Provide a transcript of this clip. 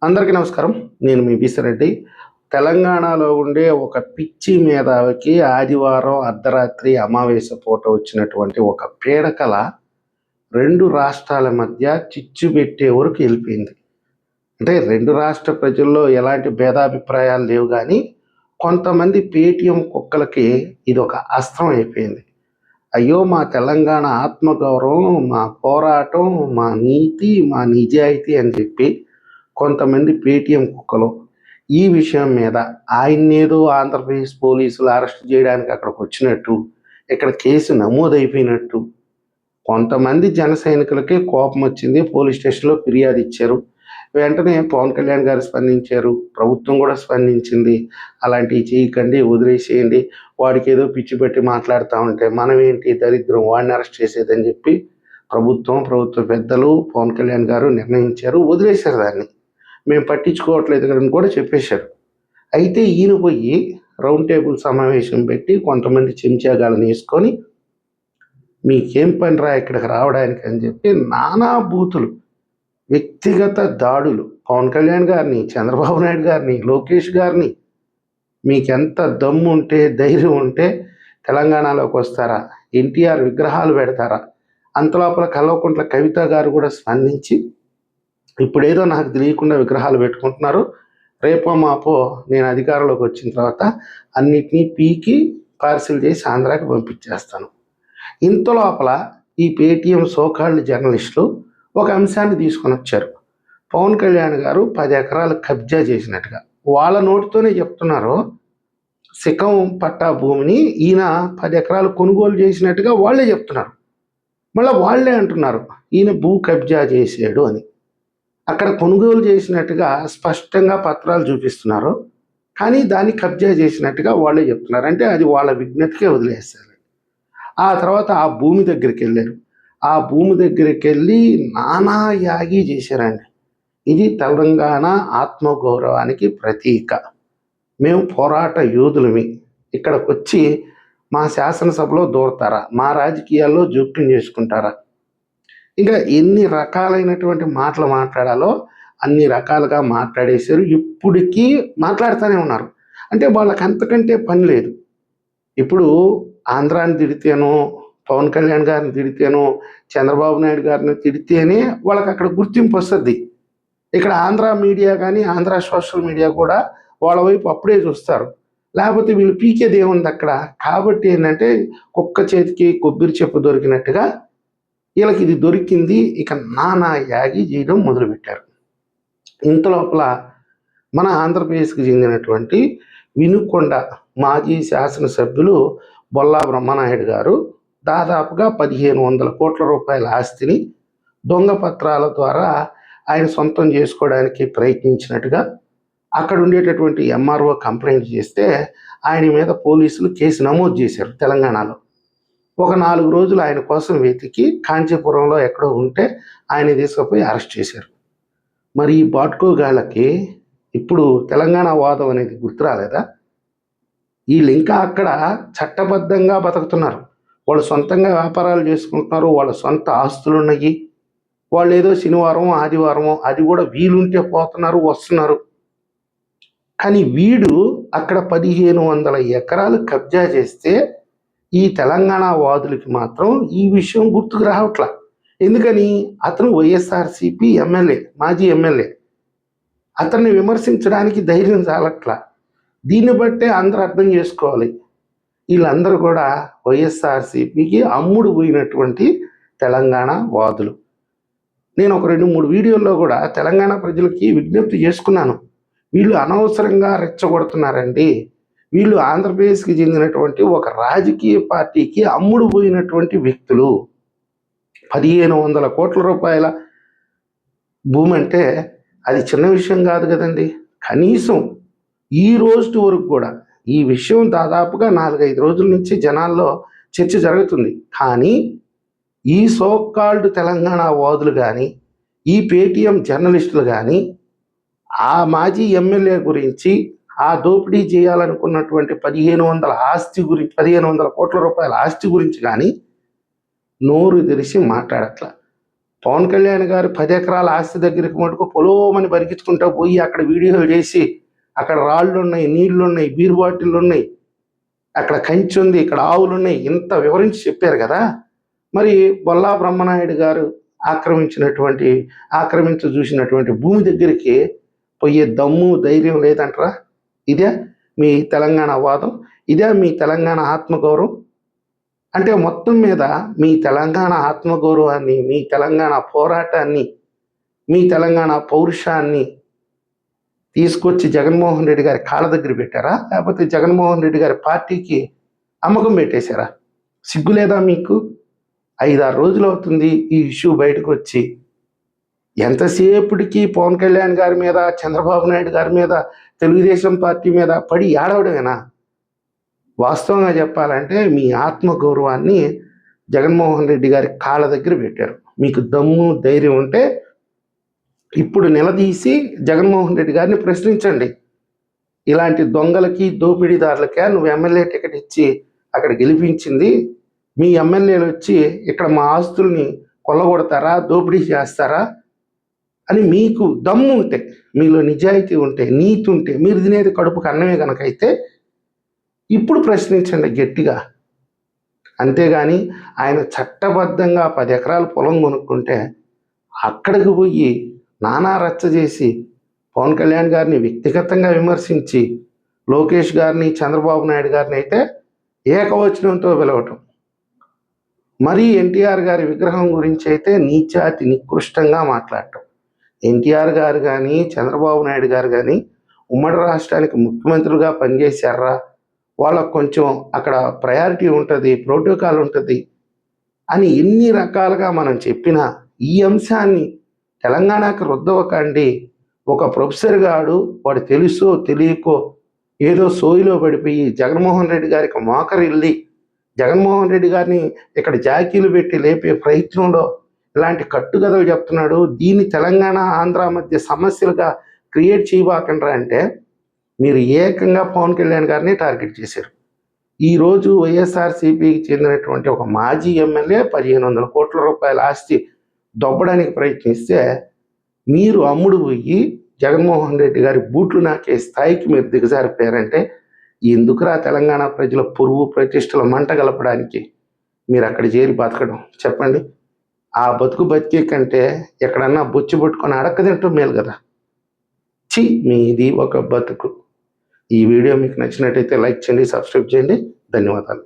అందరికీ నమస్కారం. నేను మీ బిసిరెడ్డి. తెలంగాణలో ఉండే ఒక పిచ్చి మేధావికి ఆదివారం అర్ధరాత్రి అమావాస్య పూట వచ్చినటువంటి ఒక పీడకల 2 రాష్ట్రాల మధ్య చిచ్చు పెట్టే వరకు వెళ్ళిపోయింది. అంటే 2 రాష్ట్ర ప్రజల్లో ఎలాంటి భేదాభిప్రాయాలు లేవు గానీ, కొంతమంది పేటీఎం కుక్కలకి ఇదొక అస్త్రం అయిపోయింది. అయ్యో! మా తెలంగాణ ఆత్మగౌరవం, మా పోరాటం, మా నీతి, మా నిజాయితీ అని చెప్పి కొంతమంది పేటీఎం కుక్కలు ఈ విషయం మీద ఆయన్నేదో ఆంధ్రప్రదేశ్ పోలీసులు అరెస్ట్ చేయడానికి అక్కడికి వచ్చినట్టు, ఇక్కడ కేసు నమోదైపోయినట్టు, కొంతమంది జన సైనికులకి కోపం వచ్చింది. పోలీస్ స్టేషన్లో ఫిర్యాదు ఇచ్చారు. వెంటనే పవన్ కళ్యాణ్ గారు స్పందించారు. ప్రభుత్వం కూడా స్పందించింది. అలాంటివి చేయకండి, వదిలేసేయండి, వాడికి ఏదో పిచ్చి పెట్టి మాట్లాడుతూ ఉంటే మనం ఏంటి దరిద్రం వాడిని అరెస్ట్ చేసేదని చెప్పి ప్రభుత్వ పెద్దలు పవన్ కళ్యాణ్ గారు నిర్ణయించారు. వదిలేశారు దాన్ని. మేము పట్టించుకోవట్లేదు అని కూడా చెప్పేశారు. అయితే ఈయన పోయి రౌండ్ టేబుల్ సమావేశం పెట్టి కొంతమంది చెంచాగాళ్ళని వేసుకొని మీకేం పనిరా ఇక్కడికి రావడానికి అని చెప్పి నానా బూతులు, వ్యక్తిగత దాడులు పవన్ కళ్యాణ్ గారిని, చంద్రబాబు నాయుడు గారిని, లోకేష్ గారిని, మీకెంత దమ్ము ఉంటే ధైర్యం ఉంటే తెలంగాణలోకి వస్తారా, ఎన్టీఆర్ విగ్రహాలు పెడతారా, అంతలోపల కల్వకుంట్ల కవిత గారు కూడా స్పందించి ఇప్పుడేదో నాకు తెలియకుండా విగ్రహాలు పెట్టుకుంటున్నారు, రేపో మాపో నేను అధికారంలోకి వచ్చిన తర్వాత అన్నిటినీ పీకి పార్సిల్ చేసి ఆంధ్రాకి పంపించేస్తాను. ఇంతలోపల ఈ పేటీఎం సోకాళ్ళు జర్నలిస్టులు ఒక అంశాన్ని తీసుకొని వచ్చారు. పవన్ కళ్యాణ్ గారు 10 ఎకరాలు కబ్జా చేసినట్టుగా వాళ్ళ నోటితోనే చెప్తున్నారు. సికం పట్టా భూమిని ఈయన 10 ఎకరాలు కొనుగోలు చేసినట్టుగా వాళ్ళే చెప్తున్నారు. మళ్ళీ వాళ్ళే అంటున్నారు ఈయన భూ కబ్జా చేసాడు అని. అక్కడ కొనుగోలు చేసినట్టుగా స్పష్టంగా పత్రాలు చూపిస్తున్నారు, కానీ దాన్ని కబ్జా చేసినట్టుగా వాళ్ళే చెప్తున్నారు. అంటే అది వాళ్ళ విజ్ఞతకే వదిలేస్తారు. ఆ తర్వాత ఆ భూమి దగ్గరికి వెళ్ళారు. ఆ భూమి దగ్గరికి వెళ్ళి నానా యాగి చేశారండి. ఇది తెలంగాణ ఆత్మగౌరవానికి ప్రతీక. మేము పోరాట యోధులమి, ఇక్కడికి వచ్చి మా శాసనసభలో దూరతారా, మా రాజకీయాల్లో జోక్యం చేసుకుంటారా, ఇంకా ఎన్ని రకాలైనటువంటి మాటలు మాట్లాడాలో అన్ని రకాలుగా మాట్లాడేశారు. ఇప్పటికీ మాట్లాడుతూనే ఉన్నారు. అంటే వాళ్ళకి అంతకంటే పని లేదు. ఇప్పుడు ఆంధ్రాని తిడితేనో, పవన్ కళ్యాణ్ గారిని తిడితేనో, చంద్రబాబు నాయుడు గారిని తిడితేనే వాళ్ళకి అక్కడ గుర్తింపు వస్తుంది. ఇక్కడ ఆంధ్ర మీడియా కానీ ఆంధ్ర సోషల్ మీడియా కూడా వాళ్ళ వైపు అప్పుడే చూస్తారు. లేకపోతే వీళ్ళు పీకేది ఏముంది అక్కడ. కాబట్టి ఏంటంటే కుక్క చేతికి కొబ్బరి చెప్పు దొరికినట్టుగా వీళ్ళకి ఇది దొరికింది. ఇక నానా యాగి చేయడం మొదలుపెట్టారు. ఇంతలోపల మన ఆంధ్రప్రదేశ్కి చెందినటువంటి వినుకొండ మాజీ శాసనసభ్యులు బొల్లా బ్రహ్మనాయుడు గారు దాదాపుగా 1500 కోట్ల రూపాయల ఆస్తిని దొంగ పత్రాల ద్వారా ఆయన సొంతం చేసుకోవడానికి ప్రయత్నించినట్టుగా అక్కడ ఉండేటటువంటి ఎంఆర్ఓ కంప్లైంట్ చేస్తే ఆయన మీద పోలీసులు కేసు నమోదు చేశారు తెలంగాణలో. ఒక 4 రోజులు ఆయన కోసం వెతికి కాంచీపురంలో ఎక్కడో ఉంటే ఆయన తీసుకుపోయి అరెస్ట్ చేశారు. మరి ఈ బాట్కో గాళ్ళకి ఇప్పుడు తెలంగాణ వాదం అనేది గుర్తు రాలేదా? వీళ్ళు ఇంకా అక్కడ చట్టబద్ధంగా బతుకుతున్నారు. వాళ్ళు సొంతంగా వ్యాపారాలు చేసుకుంటున్నారు, వాళ్ళ సొంత ఆస్తులు ఉన్నాయి. వాళ్ళు ఏదో శనివారం ఆదివారం అది కూడా వీలుంటే పోతున్నారు వస్తున్నారు. కానీ వీడు అక్కడ 1500 ఎకరాలు కబ్జా చేస్తే ఈ తెలంగాణ వాదులకి మాత్రం ఈ విషయం గుర్తుకు రావట్లా. ఎందుకని? అతను వైఎస్ఆర్సీపీ ఎమ్మెల్యే, మాజీ ఎమ్మెల్యే. అతన్ని విమర్శించడానికి ధైర్యం చాలట్లా. దీన్ని బట్టే అందరూ అర్థం చేసుకోవాలి, వీళ్ళందరూ కూడా వైఎస్ఆర్సీపీకి అమ్ముడు పోయినటువంటి తెలంగాణ వాదులు. నేను ఒక 2-3 వీడియోల్లో కూడా తెలంగాణ ప్రజలకి విజ్ఞప్తి చేసుకున్నాను. వీళ్ళు అనవసరంగా రెచ్చగొడుతున్నారండి. వీళ్ళు ఆంధ్రప్రదేశ్కి చెందినటువంటి ఒక రాజకీయ పార్టీకి అమ్ముడు పోయినటువంటి వ్యక్తులు. 1500 కోట్ల రూపాయల భూమి అంటే అది చిన్న విషయం కాదు కదండి. కనీసం ఈ రోజు వరకు కూడా ఈ విషయం దాదాపుగా 4-5 రోజుల నుంచి జనాల్లో చర్చ జరుగుతుంది. కానీ ఈ సోకాల్డ్ తెలంగాణ వాదులు కానీ, ఈ పేటీఎం జర్నలిస్టులు కానీ ఆ మాజీ ఎమ్మెల్యే గురించి, ఆ దోపిడీ చేయాలనుకున్నటువంటి 1500 కోట్ల రూపాయల ఆస్తి గురించి కానీ నోరు తెరిచి మాట్లాడట్లా. పవన్ కళ్యాణ్ గారు 10 ఎకరాల ఆస్తి దగ్గరికి మటుకు పొలోమని పరిగెత్తుకుంటూ పోయి అక్కడ వీడియోలు చేసి అక్కడ రాళ్ళు ఉన్నాయి, నీళ్లు ఉన్నాయి, బీరు బాటిళ్ళు ఉన్నాయి, అక్కడ కంచి ఉంది, ఇక్కడ ఆవులు ఉన్నాయి, ఇంత వివరించి చెప్పారు కదా. మరి బొల్లా బ్రహ్మనాయుడు గారు చూసినటువంటి భూమి దగ్గరికి పోయే దమ్ము ధైర్యం లేదంటారా? ఇదే మీ తెలంగాణ వాదం? ఇదే మీ తెలంగాణ ఆత్మగౌరవం? అంటే మొత్తం మీద మీ తెలంగాణ ఆత్మగౌరవాన్ని, మీ తెలంగాణ పోరాటాన్ని, మీ తెలంగాణ పౌరుషాన్ని తీసుకొచ్చి జగన్మోహన్ రెడ్డి గారి కాళ్ళ దగ్గర పెట్టారా? లేకపోతే జగన్మోహన్ రెడ్డి గారి పార్టీకి అమ్మకం పెట్టేశారా? సిగ్గు లేదా మీకు? 5-6 రోజులు అవుతుంది ఈ ఇష్యూ బయటకు వచ్చి. ఎంతసేపటికి పవన్ కళ్యాణ్ గారి మీద, చంద్రబాబు నాయుడు గారి మీద, తెలుగుదేశం పార్టీ మీద పడి ఏడవడమేనా? వాస్తవంగా చెప్పాలంటే మీ ఆత్మగౌరవాన్ని జగన్మోహన్ రెడ్డి గారి కాళ్ళ దగ్గర పెట్టారు. మీకు దమ్ము ధైర్యం ఉంటే ఇప్పుడు నిలదీసి జగన్మోహన్ రెడ్డి గారిని ప్రశ్నించండి. ఇలాంటి దొంగలకి, దోపిడీదారులకే నువ్వు ఎమ్మెల్యే టికెట్ ఇచ్చి అక్కడ గెలిపించింది? మీ ఎమ్మెల్యేలు వచ్చి ఇక్కడ మా ఆస్తుల్ని కొల్లగొడతారా, దోపిడీ చేస్తారా అని మీకు దమ్ము ఉంటే, మీలో నిజాయితీ ఉంటే, నీతి ఉంటే, మీరు తినేది కడుపుకు అన్నమే కనుక అయితే ఇప్పుడు ప్రశ్నించండి గట్టిగా. అంతేగాని ఆయన చట్టబద్ధంగా 10 ఎకరాల పొలం కొనుక్కుంటే అక్కడికి పోయి నానా రచ్చ చేసి పవన్ కళ్యాణ్ గారిని వ్యక్తిగతంగా విమర్శించి లోకేష్ గారిని, చంద్రబాబు నాయుడు గారిని అయితే ఏకవచనంతో పిలవటం, మరీ ఎన్టీఆర్ గారి విగ్రహం గురించి అయితే నీచాతి నికృష్టంగా మాట్లాడటం. ఎన్టీఆర్ గారు కానీ, చంద్రబాబు నాయుడు గారు కానీ ఉమ్మడి రాష్ట్రానికి ముఖ్యమంత్రులుగా పనిచేశారా? వాళ్ళకు కొంచెం అక్కడ ప్రయారిటీ ఉంటుంది, ప్రోటోకాల్ ఉంటుంది అని ఎన్ని రకాలుగా మనం చెప్పినా ఈ అంశాన్ని తెలంగాణకు రుద్దవకండి. ఒక ప్రొఫెసర్ గాడు వాడు తెలుసో తెలియకో ఏదో సోయిలో పడిపోయి జగన్మోహన్ రెడ్డి గారికి మోకరిల్లి జగన్మోహన్ రెడ్డి గారిని ఇక్కడ జాకీలు పెట్టి లేపే ప్రయత్నంలో ఇలాంటి కట్టుకథలు చెప్తున్నాడు. దీన్ని తెలంగాణ, ఆంధ్ర మధ్య సమస్యలుగా క్రియేట్ చేయబాకండ్రా అంటే మీరు ఏకంగా పవన్ కళ్యాణ్ గారిని టార్గెట్ చేశారు. ఈరోజు వైఎస్ఆర్సీపీకి చెందినటువంటి ఒక మాజీ ఎమ్మెల్యే 1500 కోట్ల రూపాయల ఆస్తి దొబ్బడానికి ప్రయత్నిస్తే మీరు అమ్ముడు పోయి జగన్మోహన్ రెడ్డి గారి బూట్లు నాకే స్థాయికి మీరు దిగజారిపోయారంటే ఎందుకురా తెలంగాణ ప్రజల పొరుగు ప్రతిష్టల మంట గలపడానికి మీరు అక్కడ చేరి బతకడం? చెప్పండి. ఆ బతుకు బతికే కంటే ఎక్కడన్నా బొచ్చి పట్టుకొని అడక్క తింటాం మేలు కదా. మీది ఒక బతుకు. ఈ వీడియో మీకు నచ్చినట్టయితే లైక్ చేయండి, సబ్స్క్రైబ్ చేయండి. ధన్యవాదాలు.